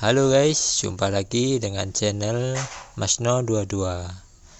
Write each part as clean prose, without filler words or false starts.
Halo guys, jumpa lagi dengan channel Masno22.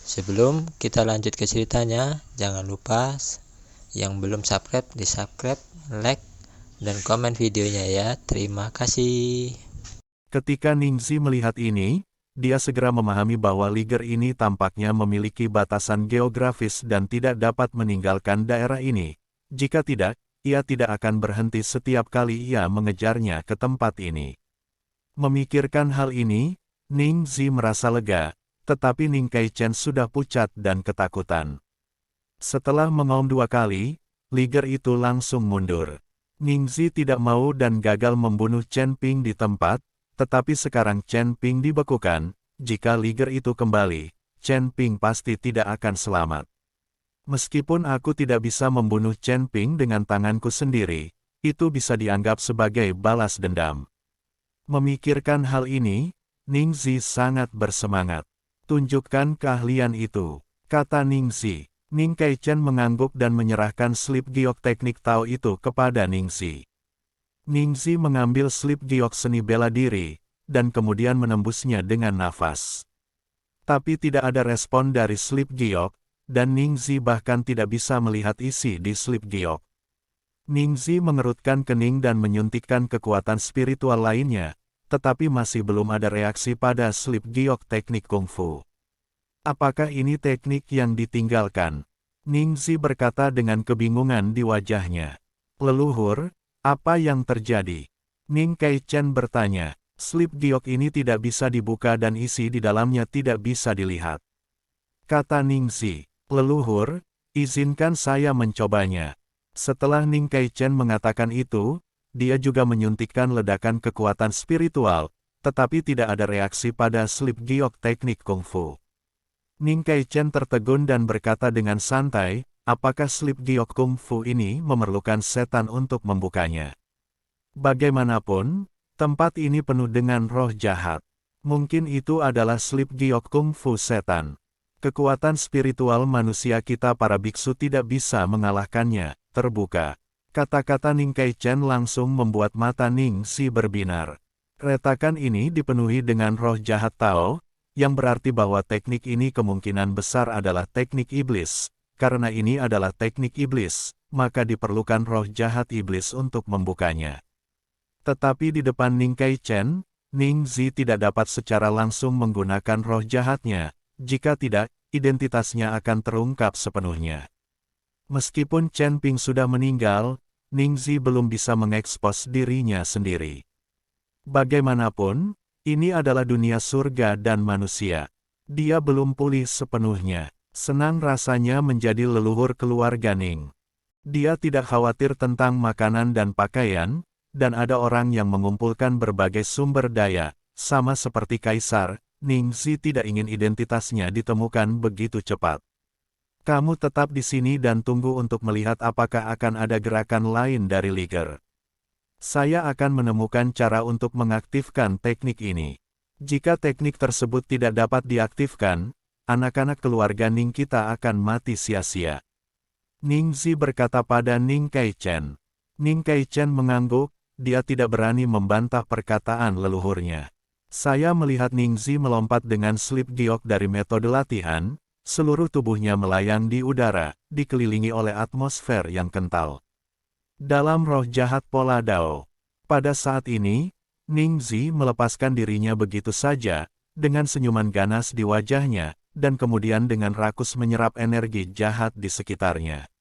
Sebelum kita lanjut ke ceritanya, jangan lupa yang belum subscribe di subscribe, like, dan komen videonya ya. Terima kasih. Ketika Ningxi melihat ini, dia segera memahami bahwa Liger ini tampaknya memiliki batasan geografis dan tidak dapat meninggalkan daerah ini. Jika tidak, ia tidak akan berhenti setiap kali ia mengejarnya ke tempat ini. Memikirkan hal ini, Ningxi merasa lega, tetapi Ning Kaichen sudah pucat dan ketakutan. Setelah mengaum 2 kali, Liger itu langsung mundur. Ningxi tidak mau dan gagal membunuh Chen Ping di tempat, tetapi sekarang Chen Ping dibekukan. Jika Liger itu kembali, Chen Ping pasti tidak akan selamat. Meskipun aku tidak bisa membunuh Chen Ping dengan tanganku sendiri, itu bisa dianggap sebagai balas dendam. Memikirkan hal ini, Ningxi sangat bersemangat. Tunjukkan keahlian itu, kata Ningxi. Ning Kaichen mengangguk dan menyerahkan slip giok teknik Tao itu kepada Ningxi. Ningxi mengambil slip giok seni bela diri, dan kemudian menembusnya dengan nafas. Tapi tidak ada respon dari slip giok, dan Ningxi bahkan tidak bisa melihat isi di slip giok. Ningxi mengerutkan kening dan menyuntikkan kekuatan spiritual lainnya, tetapi masih belum ada reaksi pada slip giok teknik kungfu. Apakah ini teknik yang ditinggalkan? Ningxi berkata dengan kebingungan di wajahnya. Leluhur, apa yang terjadi? Ning Kaichen bertanya. Slip giok ini tidak bisa dibuka dan isi di dalamnya tidak bisa dilihat. Kata Ningxi. Leluhur, izinkan saya mencobanya. Setelah Ning Kaichen mengatakan itu, dia juga menyuntikkan ledakan kekuatan spiritual, tetapi tidak ada reaksi pada slip giok teknik kungfu. Ning Kaichen tertegun dan berkata dengan santai, apakah slip giok kungfu ini memerlukan setan untuk membukanya? Bagaimanapun, tempat ini penuh dengan roh jahat. Mungkin itu adalah slip giok kungfu setan. Kekuatan spiritual manusia kita para biksu tidak bisa mengalahkannya, terbuka. Kata-kata Ning Kaichen langsung membuat mata Ningxi berbinar. Retakan ini dipenuhi dengan roh jahat Tao, yang berarti bahwa teknik ini kemungkinan besar adalah teknik iblis. Karena ini adalah teknik iblis, maka diperlukan roh jahat iblis untuk membukanya. Tetapi di depan Ning Kaichen, Ningxi tidak dapat secara langsung menggunakan roh jahatnya. Jika tidak, identitasnya akan terungkap sepenuhnya. Meskipun Chen Ping sudah meninggal, Ningxi belum bisa mengekspos dirinya sendiri. Bagaimanapun, ini adalah dunia surga dan manusia. Dia belum pulih sepenuhnya. Senang rasanya menjadi leluhur keluarga Ning. Dia tidak khawatir tentang makanan dan pakaian, dan ada orang yang mengumpulkan berbagai sumber daya, sama seperti kaisar. Ningxi tidak ingin identitasnya ditemukan begitu cepat. Kamu tetap di sini dan tunggu untuk melihat apakah akan ada gerakan lain dari Liger. Saya akan menemukan cara untuk mengaktifkan teknik ini. Jika teknik tersebut tidak dapat diaktifkan, anak-anak keluarga Ning kita akan mati sia-sia. Ningxi berkata pada Ning Kaichen. Ning Kaichen mengangguk, dia tidak berani membantah perkataan leluhurnya. Saya melihat Ningxi melompat dengan slip giok dari metode latihan, seluruh tubuhnya melayang di udara, dikelilingi oleh atmosfer yang kental. Dalam roh jahat pola Dao. Pada saat ini, Ningxi melepaskan dirinya begitu saja, dengan senyuman ganas di wajahnya, dan kemudian dengan rakus menyerap energi jahat di sekitarnya.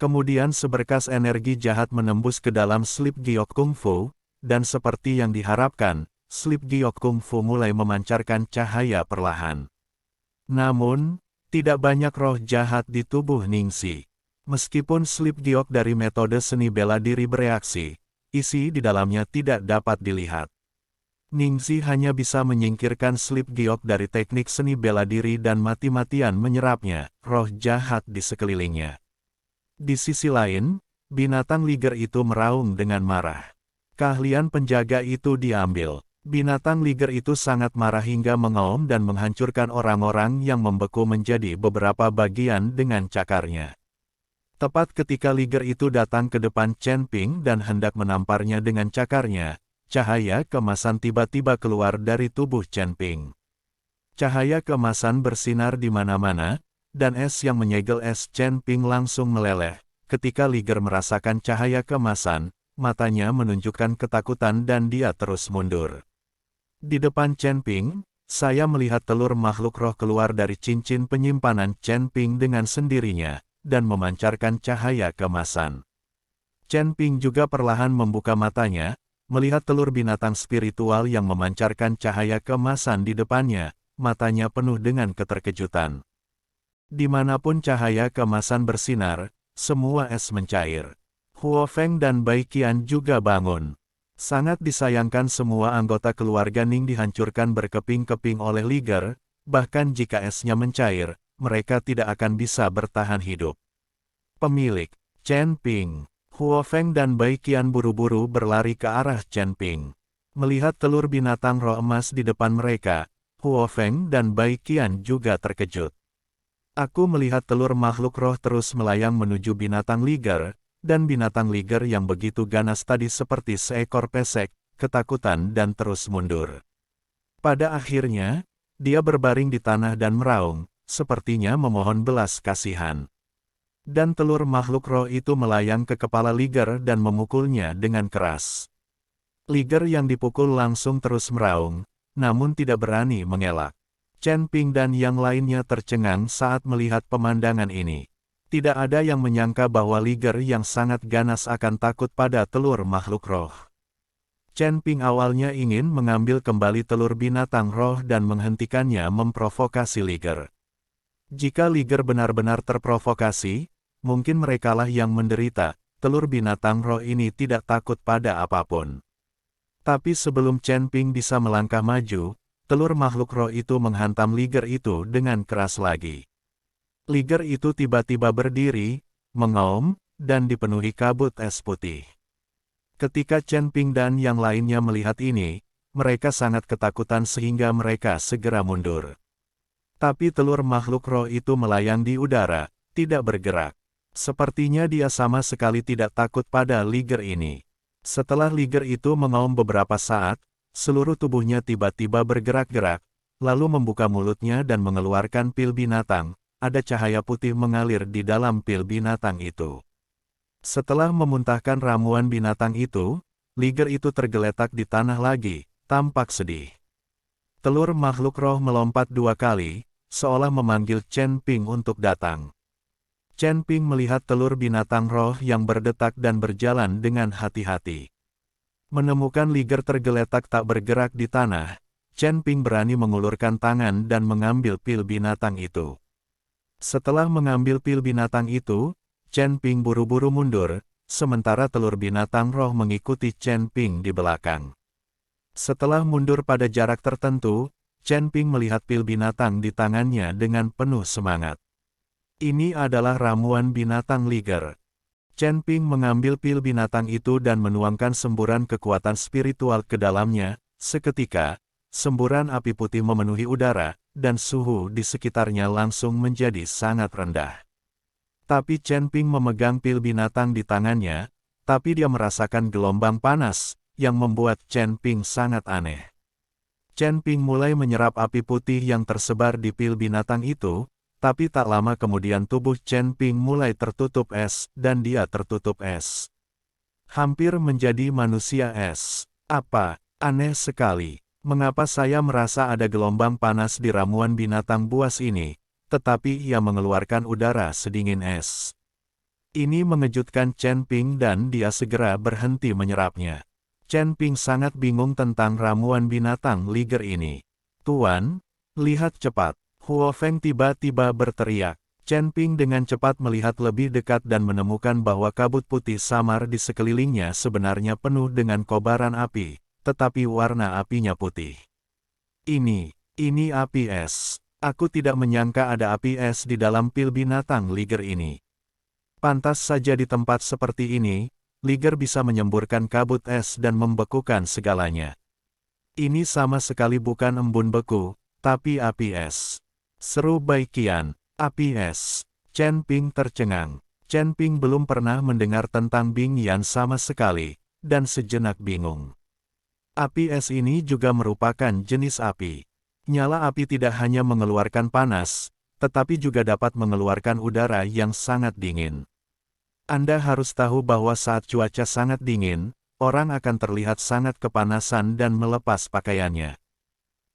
Kemudian seberkas energi jahat menembus ke dalam slip giok kungfu, dan seperti yang diharapkan, slip giok kungfu mulai memancarkan cahaya perlahan. Namun, tidak banyak roh jahat di tubuh Ningxi. Meskipun slip giok dari metode seni bela diri bereaksi, isi di dalamnya tidak dapat dilihat. Ningxi hanya bisa menyingkirkan slip giok dari teknik seni bela diri dan mati-matian menyerapnya, roh jahat di sekelilingnya. Di sisi lain, binatang Liger itu meraung dengan marah. Keahlian penjaga itu diambil. Binatang Liger itu sangat marah hingga mengaum dan menghancurkan orang-orang yang membeku menjadi beberapa bagian dengan cakarnya. Tepat ketika Liger itu datang ke depan Chen Ping dan hendak menamparnya dengan cakarnya, cahaya keemasan tiba-tiba keluar dari tubuh Chen Ping. Cahaya keemasan bersinar di mana-mana, dan es yang menyegel es Chen Ping langsung meleleh. Ketika Liger merasakan cahaya keemasan, matanya menunjukkan ketakutan dan dia terus mundur. Di depan Chen Ping, saya melihat telur makhluk roh keluar dari cincin penyimpanan Chen Ping dengan sendirinya, dan memancarkan cahaya keemasan. Chen Ping juga perlahan membuka matanya, melihat telur binatang spiritual yang memancarkan cahaya keemasan di depannya, matanya penuh dengan keterkejutan. Dimanapun cahaya keemasan bersinar, semua es mencair. Huo Feng dan Bai Qian juga bangun. Sangat disayangkan semua anggota keluarga Ning dihancurkan berkeping-keping oleh Liger, bahkan jika esnya mencair, mereka tidak akan bisa bertahan hidup. Pemilik, Chen Ping, Huo Feng dan Bai Qian buru-buru berlari ke arah Chen Ping. Melihat telur binatang roh emas di depan mereka, Huo Feng dan Bai Qian juga terkejut. Aku melihat telur makhluk roh terus melayang menuju binatang Liger, dan binatang Liger yang begitu ganas tadi seperti seekor pesek, ketakutan dan terus mundur. Pada akhirnya, dia berbaring di tanah dan meraung, sepertinya memohon belas kasihan. Dan telur makhluk roh itu melayang ke kepala Liger dan memukulnya dengan keras. Liger yang dipukul langsung terus meraung, namun tidak berani mengelak. Chen Ping dan yang lainnya tercengang saat melihat pemandangan ini. Tidak ada yang menyangka bahwa Liger yang sangat ganas akan takut pada telur makhluk roh. Chen Ping awalnya ingin mengambil kembali telur binatang roh dan menghentikannya memprovokasi Liger. Jika Liger benar-benar terprovokasi, mungkin merekalah yang menderita, telur binatang roh ini tidak takut pada apapun. Tapi sebelum Chen Ping bisa melangkah maju, telur makhluk roh itu menghantam Liger itu dengan keras lagi. Liger itu tiba-tiba berdiri, mengaum, dan dipenuhi kabut es putih. Ketika Chen Ping dan yang lainnya melihat ini, mereka sangat ketakutan sehingga mereka segera mundur. Tapi telur makhluk roh itu melayang di udara, tidak bergerak. Sepertinya dia sama sekali tidak takut pada Liger ini. Setelah Liger itu mengaum beberapa saat, seluruh tubuhnya tiba-tiba bergerak-gerak, lalu membuka mulutnya dan mengeluarkan pil binatang. Ada cahaya putih mengalir di dalam pil binatang itu. Setelah memuntahkan ramuan binatang itu, Liger itu tergeletak di tanah lagi, tampak sedih. Telur makhluk roh melompat 2 kali, seolah memanggil Chen Ping untuk datang. Chen Ping melihat telur binatang roh yang berdetak dan berjalan dengan hati-hati. Menemukan Liger tergeletak tak bergerak di tanah, Chen Ping berani mengulurkan tangan dan mengambil pil binatang itu. Setelah mengambil pil binatang itu, Chen Ping buru-buru mundur, sementara telur binatang roh mengikuti Chen Ping di belakang. Setelah mundur pada jarak tertentu, Chen Ping melihat pil binatang di tangannya dengan penuh semangat. Ini adalah ramuan binatang Liger. Chen Ping mengambil pil binatang itu dan menuangkan semburan kekuatan spiritual ke dalamnya. Seketika, semburan api putih memenuhi udara, dan suhu di sekitarnya langsung menjadi sangat rendah. Tapi Chen Ping memegang pil binatang di tangannya, tapi dia merasakan gelombang panas, yang membuat Chen Ping sangat aneh. Chen Ping mulai menyerap api putih yang tersebar di pil binatang itu, tapi tak lama kemudian tubuh Chen Ping mulai tertutup es, dan dia tertutup es. Hampir menjadi manusia es. Apa? Aneh sekali. Mengapa saya merasa ada gelombang panas di ramuan binatang buas ini, tetapi ia mengeluarkan udara sedingin es. Ini mengejutkan Chen Ping dan dia segera berhenti menyerapnya. Chen Ping sangat bingung tentang ramuan binatang Liger ini. Tuan, lihat cepat. Huo Feng tiba-tiba berteriak. Chen Ping dengan cepat melihat lebih dekat dan menemukan bahwa kabut putih samar di sekelilingnya sebenarnya penuh dengan kobaran api, tetapi warna apinya putih. Ini api es. Aku tidak menyangka ada api es di dalam pil binatang Liger ini. Pantas saja di tempat seperti ini, Liger bisa menyemburkan kabut es dan membekukan segalanya. Ini sama sekali bukan embun beku, tapi api es. Seru Bai Qian, api es. Chen Ping tercengang. Chen Ping belum pernah mendengar tentang Bing Yan sama sekali, dan sejenak bingung. Api es ini juga merupakan jenis api. Nyala api tidak hanya mengeluarkan panas, tetapi juga dapat mengeluarkan udara yang sangat dingin. Anda harus tahu bahwa saat cuaca sangat dingin, orang akan terlihat sangat kepanasan dan melepas pakaiannya.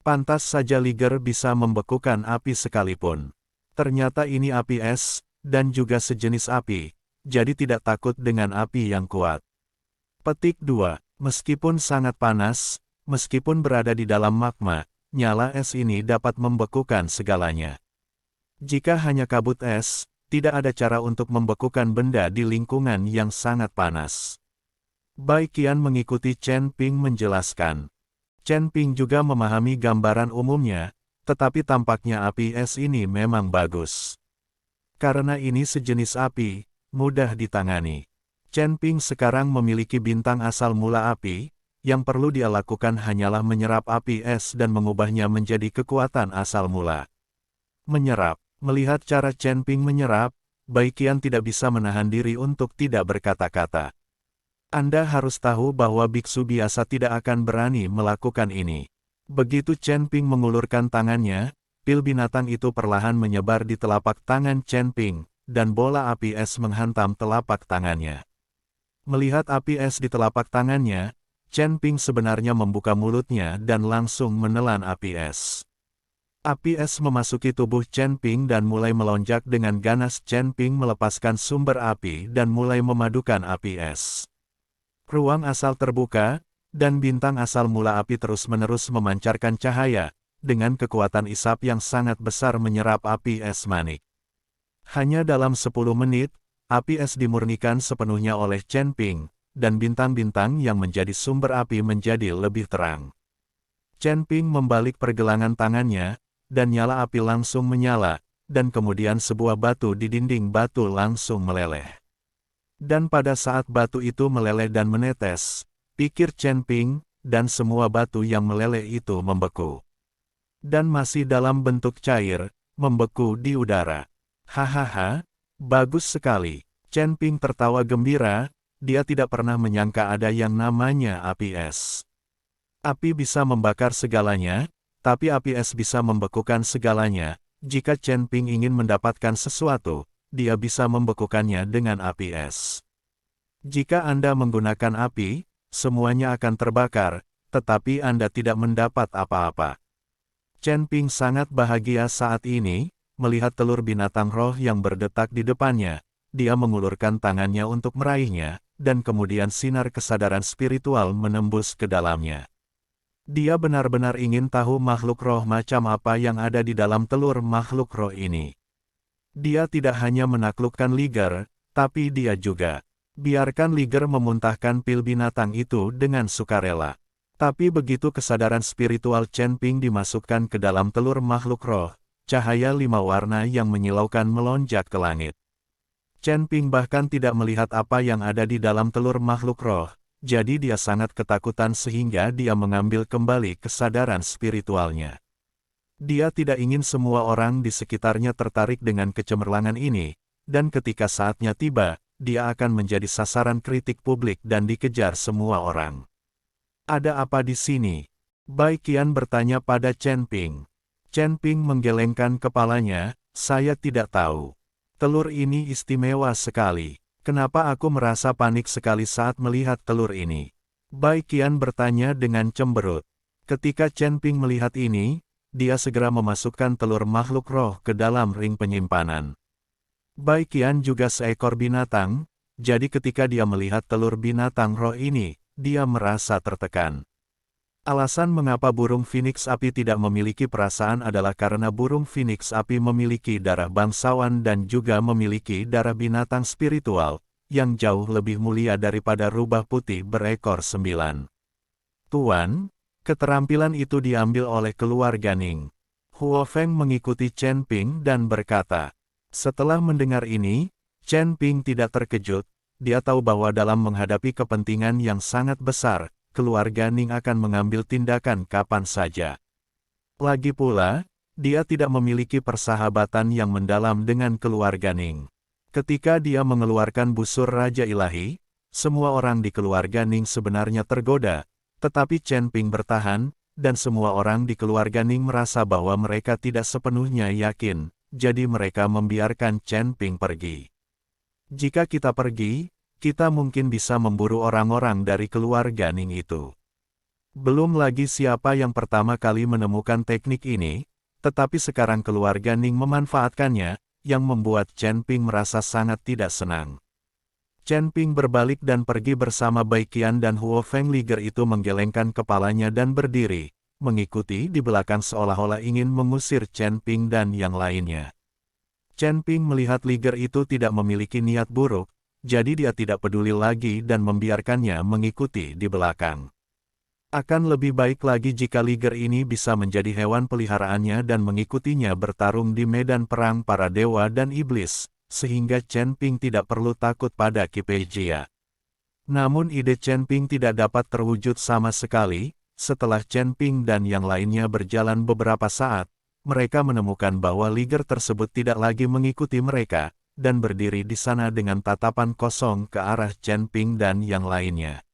Pantas saja Liger bisa membekukan api sekalipun. Ternyata ini api es, dan juga sejenis api, jadi tidak takut dengan api yang kuat. Petik 2. Meskipun sangat panas, meskipun berada di dalam magma, nyala es ini dapat membekukan segalanya. Jika hanya kabut es, tidak ada cara untuk membekukan benda di lingkungan yang sangat panas. Bai Qian mengikuti Chen Ping menjelaskan. Chen Ping juga memahami gambaran umumnya, tetapi tampaknya api es ini memang bagus. Karena ini sejenis api, mudah ditangani. Chen Ping sekarang memiliki bintang asal mula api, yang perlu dia lakukan hanyalah menyerap api es dan mengubahnya menjadi kekuatan asal mula. Menyerap. Melihat cara Chen Ping menyerap, Bai Qian tidak bisa menahan diri untuk tidak berkata-kata. Anda harus tahu bahwa biksu biasa tidak akan berani melakukan ini. Begitu Chen Ping mengulurkan tangannya, pil binatang itu perlahan menyebar di telapak tangan Chen Ping, dan bola api es menghantam telapak tangannya. Melihat api es di telapak tangannya, Chen Ping sebenarnya membuka mulutnya dan langsung menelan api es. Api es memasuki tubuh Chen Ping dan mulai melonjak dengan ganas. Chen Ping melepaskan sumber api dan mulai memadukan api es. Ruang asal terbuka, dan bintang asal mula api terus-menerus memancarkan cahaya, dengan kekuatan isap yang sangat besar menyerap api es manik. Hanya dalam 10 menit, api es dimurnikan sepenuhnya oleh Chen Ping, dan bintang-bintang yang menjadi sumber api menjadi lebih terang. Chen Ping membalik pergelangan tangannya, dan nyala api langsung menyala, dan kemudian sebuah batu di dinding batu langsung meleleh. Dan pada saat batu itu meleleh dan menetes, pikir Chen Ping, dan semua batu yang meleleh itu membeku. Dan masih dalam bentuk cair, membeku di udara. Hahaha, bagus sekali. Chen Ping tertawa gembira, dia tidak pernah menyangka ada yang namanya api es. Api bisa membakar segalanya, tapi api es bisa membekukan segalanya. Jika Chen Ping ingin mendapatkan sesuatu, dia bisa membekukannya dengan api es. Jika Anda menggunakan api, semuanya akan terbakar, tetapi Anda tidak mendapat apa-apa. Chen Ping sangat bahagia saat ini, melihat telur binatang roh yang berdetak di depannya. Dia mengulurkan tangannya untuk meraihnya, dan kemudian sinar kesadaran spiritual menembus ke dalamnya. Dia benar-benar ingin tahu makhluk roh macam apa yang ada di dalam telur makhluk roh ini. Dia tidak hanya menaklukkan Liger, tapi dia juga. Biarkan Liger memuntahkan pil binatang itu dengan sukarela. Tapi begitu kesadaran spiritual Chen Ping dimasukkan ke dalam telur makhluk roh, cahaya 5 warna yang menyilaukan melonjak ke langit. Chen Ping bahkan tidak melihat apa yang ada di dalam telur makhluk roh, jadi dia sangat ketakutan sehingga dia mengambil kembali kesadaran spiritualnya. Dia tidak ingin semua orang di sekitarnya tertarik dengan kecemerlangan ini, dan ketika saatnya tiba, dia akan menjadi sasaran kritik publik dan dikejar semua orang. Ada apa di sini? Bai Qian bertanya pada Chen Ping. Chen Ping menggelengkan kepalanya, saya tidak tahu. Telur ini istimewa sekali. Kenapa aku merasa panik sekali saat melihat telur ini? Bai Qian bertanya dengan cemberut. Ketika Chen Ping melihat ini, dia segera memasukkan telur makhluk roh ke dalam ring penyimpanan. Bai Qian juga seekor binatang, jadi ketika dia melihat telur binatang roh ini, dia merasa tertekan. Alasan mengapa burung phoenix api tidak memiliki perasaan adalah karena burung phoenix api memiliki darah bangsawan dan juga memiliki darah binatang spiritual, yang jauh lebih mulia daripada rubah putih berekor 9. Tuan, keterampilan itu diambil oleh keluarga Ning. Huo Feng mengikuti Chen Ping dan berkata. Setelah mendengar ini, Chen Ping tidak terkejut, dia tahu bahwa dalam menghadapi kepentingan yang sangat besar, keluarga Ning akan mengambil tindakan kapan saja. Lagi pula, dia tidak memiliki persahabatan yang mendalam dengan keluarga Ning. Ketika dia mengeluarkan busur Raja Ilahi, semua orang di keluarga Ning sebenarnya tergoda, Tetapi Chen Ping bertahan, dan semua orang di keluarga Ning merasa bahwa mereka tidak sepenuhnya yakin, jadi mereka membiarkan Chen Ping pergi. Jika kita pergi, kita mungkin bisa memburu orang-orang dari keluarga Ning itu. Belum lagi siapa yang pertama kali menemukan teknik ini, tetapi sekarang keluarga Ning memanfaatkannya, yang membuat Chen Ping merasa sangat tidak senang. Chen Ping berbalik dan pergi bersama Bai Qian dan Huo Feng. Liger itu menggelengkan kepalanya dan berdiri, mengikuti di belakang seolah-olah ingin mengusir Chen Ping dan yang lainnya. Chen Ping melihat Liger itu tidak memiliki niat buruk, jadi dia tidak peduli lagi dan membiarkannya mengikuti di belakang. Akan lebih baik lagi jika Liger ini bisa menjadi hewan peliharaannya dan mengikutinya bertarung di medan perang para dewa dan iblis, sehingga Chen Ping tidak perlu takut pada Qi Pei Jia. Namun ide Chen Ping tidak dapat terwujud sama sekali. Setelah Chen Ping dan yang lainnya berjalan beberapa saat, mereka menemukan bahwa Liger tersebut tidak lagi mengikuti mereka, dan berdiri di sana dengan tatapan kosong ke arah Chen Ping dan yang lainnya.